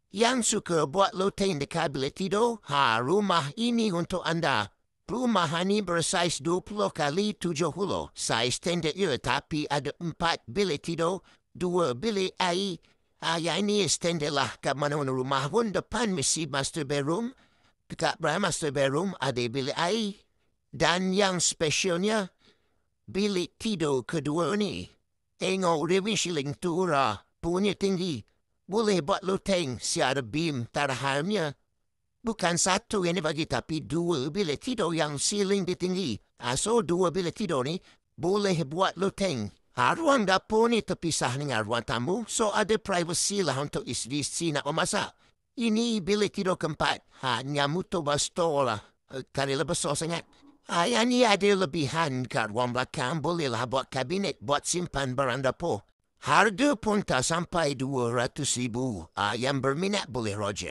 Yang suka buat loteng di kabinet tidur, rumah ini untuk anda. Rumah ini bersaiz 20 kali 70. Saiz standard ya, tapi ada 4 bilik tidur, 2 bilik air. Yang ini standard lah kat mana-mana rumah pun. Depan mesti master bedroom. Dekat belakang master bedroom ada bilik air. Dan yang spesialnya, bilik tidur kedua ni. Tengok living ceiling tu punya tinggi. Boleh buat loteng si ada beam tarahannya. Bukan satu yang dibagi tapi dua bilik tidur yang ceiling tinggi. So dua bilik tidur ni boleh buat loteng. Ruang dapur ni terpisah dengan ruang tamu. So ada privacy lah untuk isteri nak memasak. Ini bilik tidur keempat. Nyamuk tu besar lah. Karena besar sangat. Yang ni ada lebihan kat ruang belakang. Bolehlah buat kabinet buat simpan barang dapur. Harga pun tak sampai 200,000. Yang berminat boleh Roger.